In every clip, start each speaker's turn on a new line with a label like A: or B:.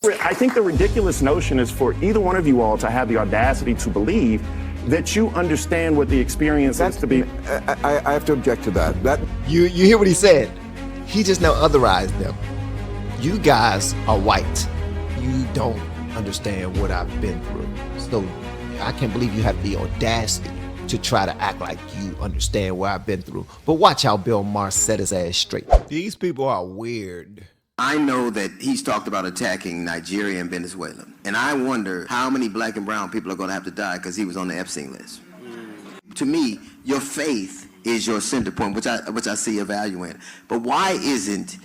A: I think the ridiculous notion is for either one of you all to have the audacity to believe that you understand what the experience is to be.
B: I have to object to that.
C: You hear what he said? He just now otherized them. You guys are white. You don't understand what I've been through. So I can't believe you have the audacity to try to act like you understand what I've been through. But watch how Bill Maher set his ass straight. These people are weird.
D: I know that he's talked about attacking Nigeria and Venezuela. And I wonder how many black and brown people are going to have to die because he was on the Epstein list. To me, your faith is your center point, which I see a value in. But why isn't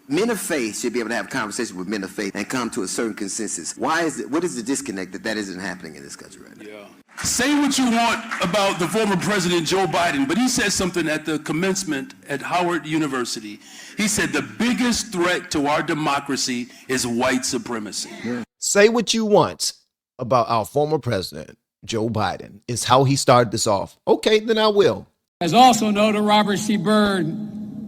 D: men of faith should be able to have conversations with men of faith and come to a certain consensus? What is the disconnect that isn't happening in this country right now?
E: Yeah. Say what you want about the former president, Joe Biden, but he said something at the commencement at Howard University. He said the biggest threat to our democracy is white supremacy.
C: Yeah. Say what you want about our former president, Joe Biden, is how he started this off. Okay, then I will.
F: As also noted, Robert C. Byrd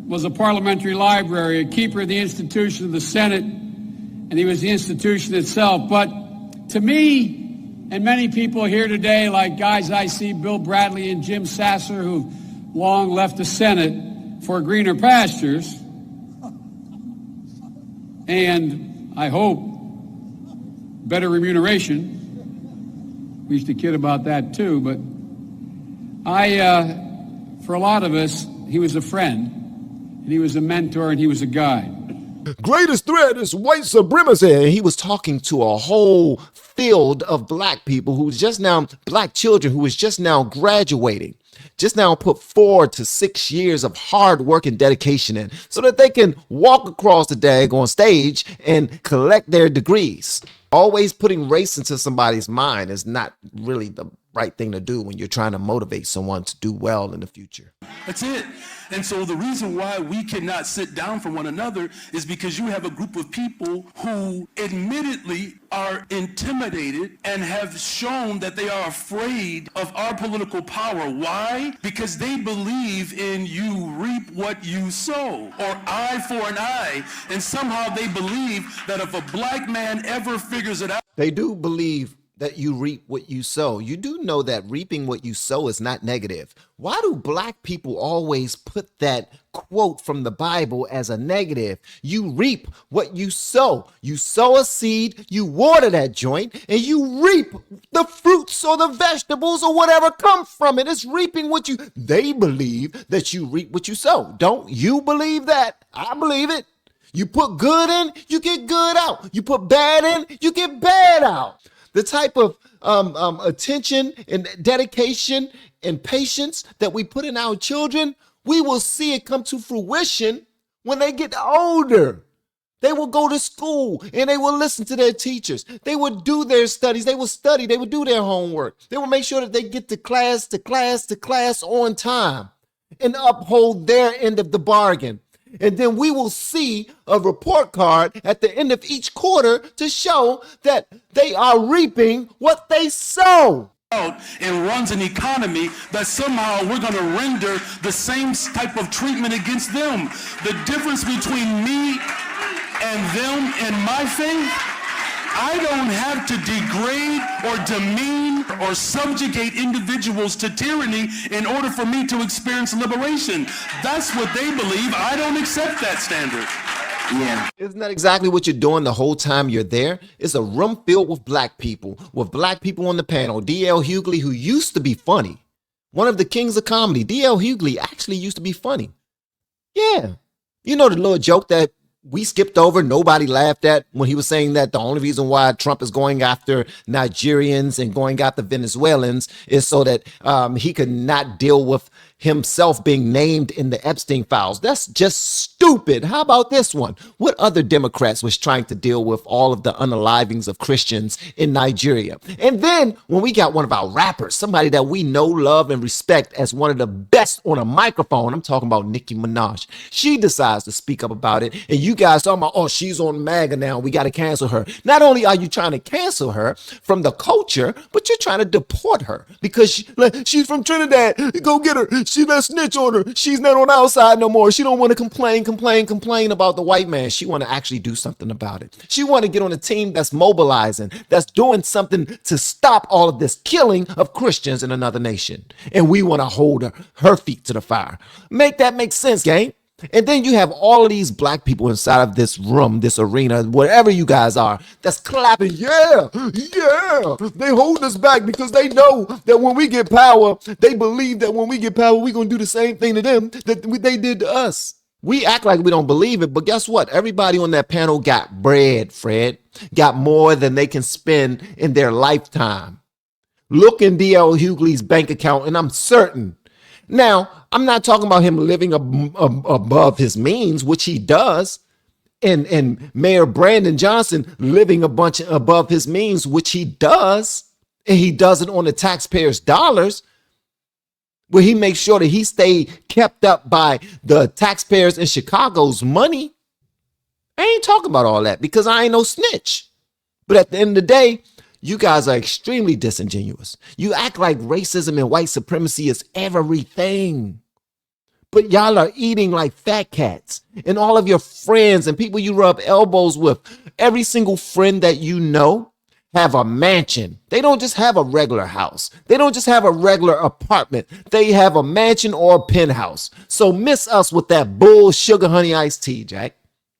F: was a parliamentary library, a keeper of the institution of the Senate, and he was the institution itself. But to me, and many people here today, like guys I see, Bill Bradley and Jim Sasser, who've long left the Senate for greener pastures, and I hope better remuneration. We used to kid about that too, but for a lot of us, he was a friend, and he was a mentor, and he was a guide.
C: Greatest threat is white supremacy. And he was talking to a whole field of black people black children who was just now graduating, just now put 4 to 6 years of hard work and dedication in so that they can walk across the daggone stage and collect their degrees. Always putting race into somebody's mind is not really the right thing to do when you're trying to motivate someone to do well in the future.
E: That's it. And so the reason why we cannot sit down from one another is because you have a group of people who admittedly are intimidated and have shown that they are afraid of our political power. Why? Because they believe in you reap what you sow, or eye for an eye. And somehow they believe that if a black man ever figures it out.
C: They do believe that you reap what you sow. You do know that reaping what you sow is not negative. Why do black people always put that quote from the Bible as a negative? You reap what you sow. You sow a seed, you water that joint, and you reap the fruits or the vegetables or whatever come from it. It's reaping what they believe that you reap what you sow. Don't you believe that? I believe it. You put good in, you get good out. You put bad in, you get bad out. The type of attention and dedication and patience that we put in our children, we will see it come to fruition when they get older. They will go to school and they will listen to their teachers. They will do their studies. They will study. They will do their homework. They will make sure that they get to class on time and uphold their end of the bargain. And then we will see a report card at the end of each quarter to show that they are reaping what they sow.
E: And runs an economy that somehow we're going to render the same type of treatment against them. The difference between me and them and my faith, I don't have to degrade or demean or subjugate individuals to tyranny in order for me to experience liberation. That's what they believe. I don't accept that standard.
D: Yeah.
C: Isn't that exactly what you're doing the whole time you're there? It's a room filled with black people on the panel. D.L. Hughley, who used to be funny, one of the kings of comedy. D.L. Hughley actually used to be funny. Yeah. You know the little joke that we skipped over, nobody laughed at, when he was saying that the only reason why Trump is going after Nigerians and going after Venezuelans is so that he could not deal with himself being named in the Epstein files. That's just stupid. How about this one? What other Democrats was trying to deal with all of the unalivings of Christians in Nigeria? And then when we got one of our rappers, somebody that we know, love, and respect as one of the best on a microphone, I'm talking about Nicki Minaj, she decides to speak up about it. And you guys talking about, oh, she's on MAGA now, we got to cancel her. Not only are you trying to cancel her from the culture, but you're trying to deport her because she's from Trinidad. Go get her. she let snitch on her. She's not on the outside no more. She don't want to complain about the white man. She want to actually do something about it. She want to get on a team that's mobilizing, that's doing something to stop all of this killing of Christians in another nation. And we want to hold her feet to the fire. Make that make sense, gang? And then you have all of these black people inside of this room, this arena, wherever you guys are, that's clapping. Yeah, they hold us back because they know that when we get power, they believe that when we get power, we're going to do the same thing to them that they did to us. We act like we don't believe it, but guess what? Everybody on that panel got bread, Fred, got more than they can spend in their lifetime. Look in D.L. Hughley's bank account, and I'm certain. Now, I'm not talking about him living above his means, which he does, and Mayor Brandon Johnson living a bunch above his means, which he does, and he does it on the taxpayers' dollars, where he makes sure that he stay kept up by the taxpayers in Chicago's money. I ain't talking about all that because I ain't no snitch. But at the end of the day, you guys are extremely disingenuous. You act like racism and white supremacy is everything. But y'all are eating like fat cats. And all of your friends and people you rub elbows with, every single friend that you know have a mansion. They don't just have a regular house. They don't just have a regular apartment. They have a mansion or a penthouse. So miss us with that bull sugar honey iced tea, Jack.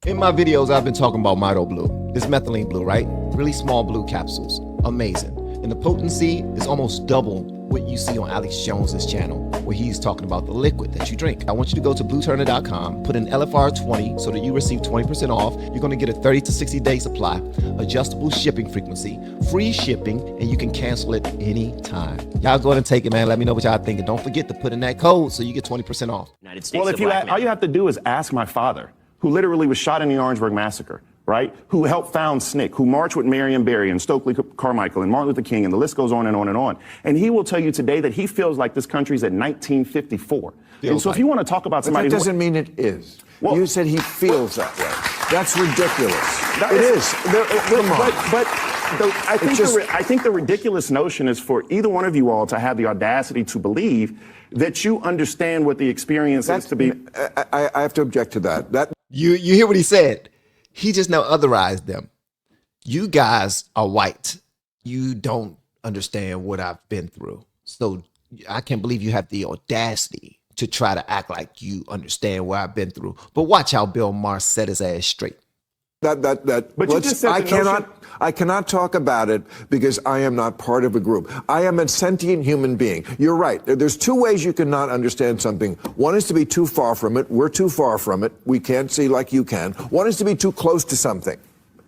C: In my videos, I've been talking about Mito Blue. This methylene blue, right? Really small blue capsules. Amazing. And the potency is almost double what you see on Alex Jones's channel, where he's talking about the liquid that you drink. I want you to go to blueturner.com, put in LFR 20 so that you receive 20% off. You're going to get a 30 to 60 day supply, adjustable shipping frequency, free shipping, and you can cancel it anytime. Y'all go ahead and take it, man. Let me know what y'all think. And don't forget to put in that code so you get 20% off.
A: United States, well, all you have to do is ask my father, who literally was shot in the Orangeburg Massacre, right? Who helped found SNCC, who marched with Marion Barry and Stokely Carmichael and Martin Luther King, and the list goes on and on and on. And he will tell you today that he feels like this country's at 1954. And so if you want to talk about somebody...
B: But that doesn't mean it is. Well, you said he feels that way. That's ridiculous. It is. Come on.
A: I think the ridiculous notion is for either one of you all to have the audacity to believe that you understand what the experience is to be...
B: I have to object to that.
C: You hear what he said? He just now otherized them. You guys are white. You don't understand what I've been through. So I can't believe you have the audacity to try to act like you understand what I've been through. But watch how Bill Maher set his ass straight.
A: But you just said
B: I cannot talk about it because I am not part of a group. I am a sentient human being. You're right. There's two ways you cannot understand something. One is to be too far from it. We're too far from it. We can't see like you can. One is to be too close to something.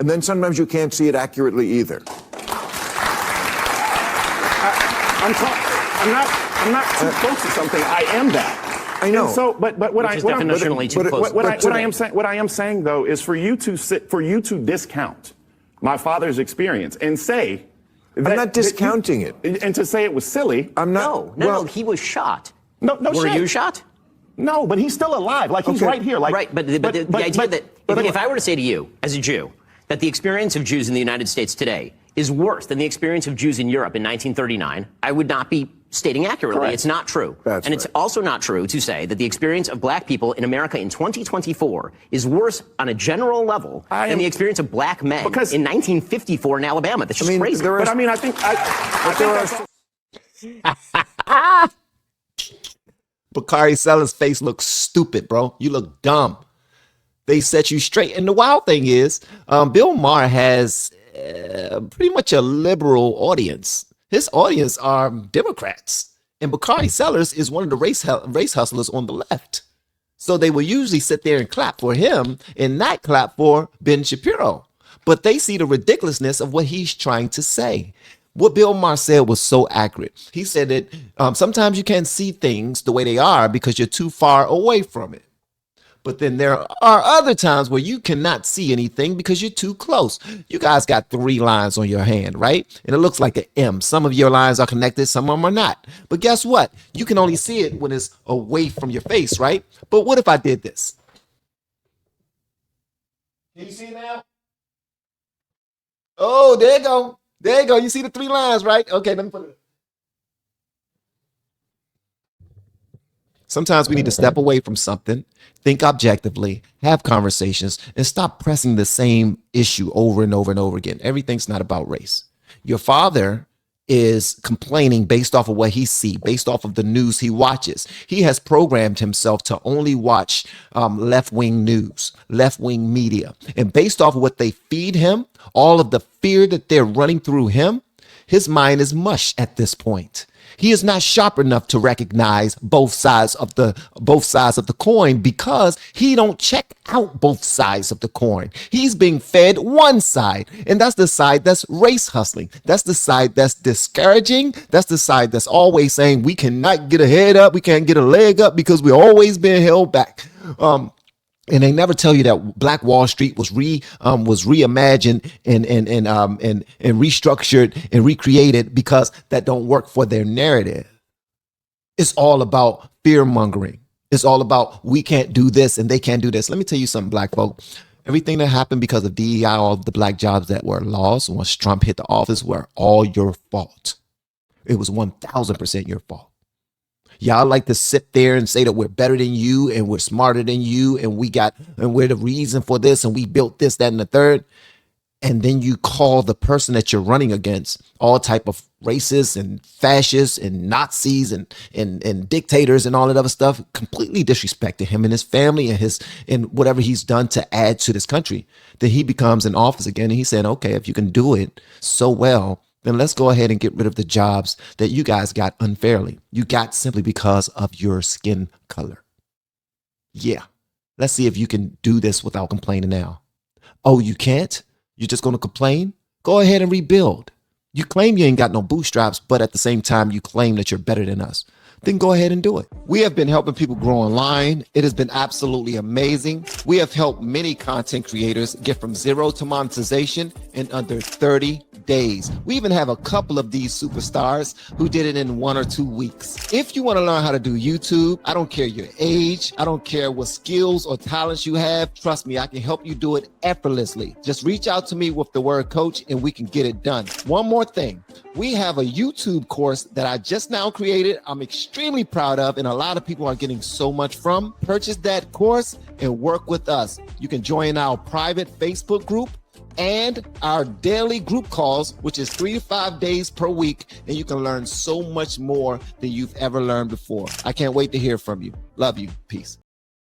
B: And then sometimes you can't see it accurately either.
A: I'm not too close to something. I am that.
B: I know.
A: And so, but what I am saying though is for you to discount my father's experience and say that,
B: I'm not discounting it,
A: and to say it was silly.
B: I'm not.
G: No. He was shot.
A: No.
G: Were you shot?
A: No, but he's still alive. Like he's right here. Like
G: right. But the idea that if I were to say to you as a Jew that the experience of Jews in the United States today is worse than the experience of Jews in Europe in 1939, I would not be stating accurately.
A: Correct.
G: It's not true.
B: That's
G: and it's also not true to say that the experience of black people in America in 2024 is worse on a general level than the experience of black men in 1954 in Alabama. That's just crazy.
A: But I mean, I think
C: Bakari Sellers' face looks stupid, bro. You look dumb. They set you straight. And the wild thing is, Bill Maher has pretty much a liberal audience. His audience are Democrats. And Bakari Sellers is one of the race hustlers on the left. So they will usually sit there and clap for him and not clap for Ben Shapiro. But they see the ridiculousness of what he's trying to say. What Bill Maher said was so accurate. He said that sometimes you can't see things the way they are because you're too far away from it. But then there are other times where you cannot see anything because you're too close. You guys got 3 lines on your hand, right? And it looks like an M. Some of your lines are connected, some of them are not. But guess what? You can only see it when it's away from your face, right? But what if I did this? Can you see now? Oh, there you go. There you go. You see the 3 lines, right? Okay, let me put it. Sometimes we need to step away from something, think objectively, have conversations, and stop pressing the same issue over and over and over again. Everything's not about race. Your father is complaining based off of what he sees, based off of the news he watches. He has programmed himself to only watch left-wing news, left-wing media. And based off of what they feed him, all of the fear that they're running through him, his mind is mush at this point. He is not sharp enough to recognize both sides of the coin because he don't check out both sides of the coin. He's being fed one side, and that's the side that's race hustling. That's the side that's discouraging. That's the side that's always saying we cannot get a head up, we can't get a leg up because we're always being held back. And they never tell you that Black Wall Street was reimagined and restructured and recreated because that don't work for their narrative. It's all about fear mongering. It's all about we can't do this and they can't do this. Let me tell you something, black folk. Everything that happened because of DEI, all of the black jobs that were lost once Trump hit the office were all your fault. It was 1000% your fault. Y'all like to sit there and say that we're better than you and we're smarter than you and we're the reason for this and we built this, that, and the third. And then you call the person that you're running against all type of racists and fascists and Nazis and dictators and all that other stuff, completely disrespecting him and his family and whatever he's done to add to this country. Then he becomes in office again and he's saying, okay, if you can do it so well, then let's go ahead and get rid of the jobs that you guys got unfairly. You got simply because of your skin color. Yeah. Let's see if you can do this without complaining now. Oh, you can't? You're just going to complain? Go ahead and rebuild. You claim you ain't got no bootstraps, but at the same time, you claim that you're better than us. Then go ahead and do it. We have been helping people grow online. It has been absolutely amazing. We have helped many content creators get from zero to monetization in under 30 days. We even have a couple of these superstars who did it in 1 or 2 weeks. If you want to learn how to do YouTube, I don't care your age, I don't care what skills or talents you have. Trust me, I can help you do it effortlessly. Just reach out to me with the word coach and we can get it done. One more thing. We have a YouTube course that I just now created. I'm extremely proud of, and a lot of people are getting so much from. Purchase that course and work with us. You can join our private Facebook group and our daily group calls, which is 3 to 5 days per week, and you can learn so much more than you've ever learned before. I can't wait to hear from you. Love you. Peace.